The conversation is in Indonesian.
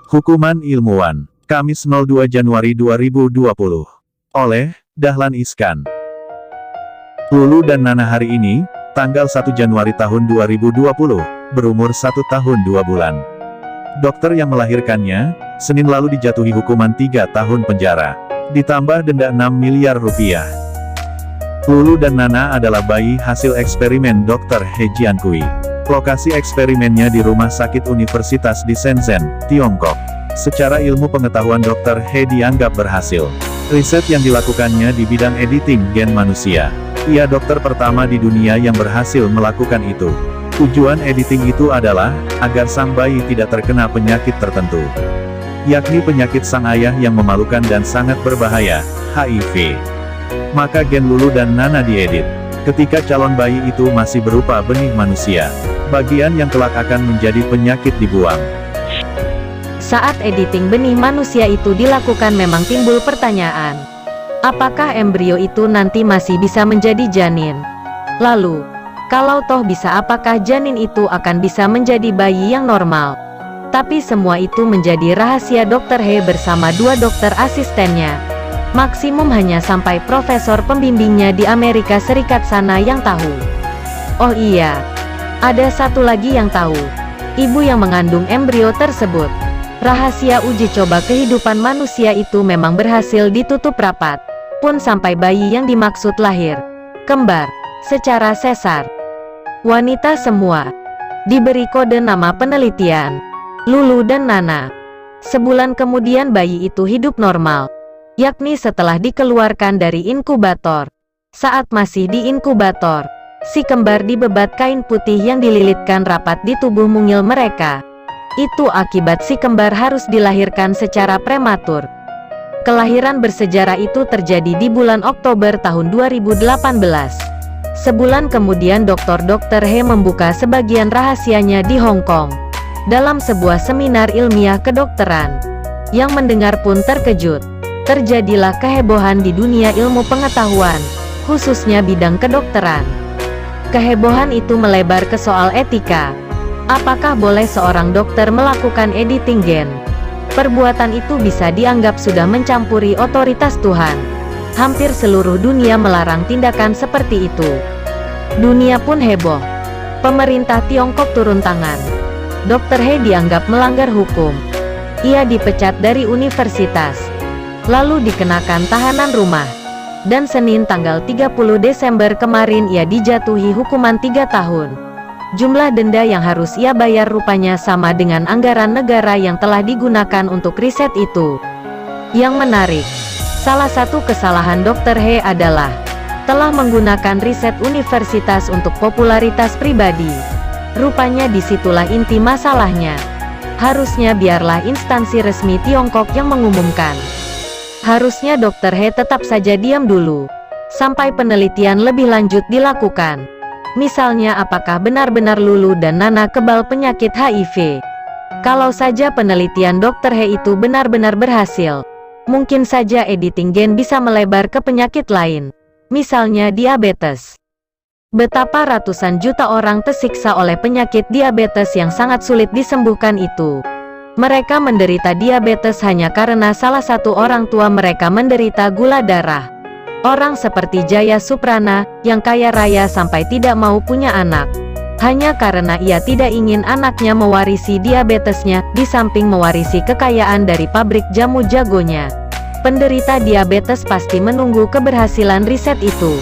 Hukuman Ilmuwan, Kamis 02 Januari 2020. Oleh Dahlan Iskan. Lulu dan Nana hari ini, tanggal 1 Januari tahun 2020, berumur 1 tahun 2 bulan. Dokter yang melahirkannya, Senin lalu dijatuhi hukuman 3 tahun penjara, ditambah denda 6 miliar rupiah. Lulu dan Nana adalah bayi hasil eksperimen Dr. He Jiankui. Lokasi eksperimennya di Rumah Sakit Universitas di Shenzhen, Tiongkok. Secara ilmu pengetahuan Dr. He dianggap berhasil. Riset yang dilakukannya di bidang editing gen manusia. Ia dokter pertama di dunia yang berhasil melakukan itu. Tujuan editing itu adalah, agar sang bayi tidak terkena penyakit tertentu. Yakni penyakit sang ayah yang memalukan dan sangat berbahaya, HIV. Maka gen Lulu dan Nana diedit. Ketika calon bayi itu masih berupa benih manusia. Bagian yang kelak akan menjadi penyakit dibuang. Saat editing benih manusia itu dilakukan memang timbul pertanyaan. Apakah embrio itu nanti masih bisa menjadi janin? Lalu, kalau toh bisa apakah janin itu akan bisa menjadi bayi yang normal? Tapi semua itu menjadi rahasia Dr. He bersama 2 dokter asistennya. Maksimum hanya sampai profesor pembimbingnya di Amerika Serikat sana yang tahu. Oh iya, ada satu lagi yang tahu. Ibu yang mengandung embrio tersebut. Rahasia uji coba kehidupan manusia itu memang berhasil ditutup rapat. Pun sampai bayi yang dimaksud lahir kembar, secara sesar. Wanita semua. Diberi kode nama penelitian, Lulu dan Nana. Sebulan kemudian bayi itu hidup normal. Yakni setelah dikeluarkan dari inkubator. Saat masih di inkubator, si kembar dibebat kain putih yang dililitkan rapat di tubuh mungil mereka. Itu akibat si kembar harus dilahirkan secara prematur. Kelahiran bersejarah itu terjadi di bulan Oktober tahun 2018. Sebulan kemudian Dr. He membuka sebagian rahasianya di Hong Kong. Dalam sebuah seminar ilmiah kedokteran. Yang mendengar pun terkejut. Terjadilah kehebohan di dunia ilmu pengetahuan, khususnya bidang kedokteran. Kehebohan itu melebar ke soal etika. Apakah boleh seorang dokter melakukan editing gen? Perbuatan itu bisa dianggap sudah mencampuri otoritas Tuhan. Hampir seluruh dunia melarang tindakan seperti itu. Dunia pun heboh. Pemerintah Tiongkok turun tangan. Dr. He dianggap melanggar hukum. Ia dipecat dari universitas. Lalu dikenakan tahanan rumah. Dan Senin tanggal 30 Desember kemarin ia dijatuhi hukuman 3 tahun. Jumlah denda yang harus ia bayar rupanya sama dengan anggaran negara yang telah digunakan untuk riset itu. Yang menarik, salah satu kesalahan Dr. He adalah telah menggunakan riset universitas untuk popularitas pribadi. Rupanya disitulah inti masalahnya. Harusnya biarlah instansi resmi Tiongkok yang mengumumkan. Harusnya Dr. He tetap saja diam dulu, sampai penelitian lebih lanjut dilakukan. Misalnya apakah benar-benar Lulu dan Nana kebal penyakit HIV. Kalau saja penelitian Dr. He itu benar-benar berhasil, mungkin saja editing gen bisa melebar ke penyakit lain. Misalnya diabetes. Betapa ratusan juta orang tersiksa oleh penyakit diabetes yang sangat sulit disembuhkan itu. Mereka menderita diabetes hanya karena salah satu orang tua mereka menderita gula darah. Orang seperti Jaya Suprana, yang kaya raya sampai tidak mau punya anak. Hanya karena ia tidak ingin anaknya mewarisi diabetesnya, di samping mewarisi kekayaan dari pabrik jamu jagonya. Penderita diabetes pasti menunggu keberhasilan riset itu.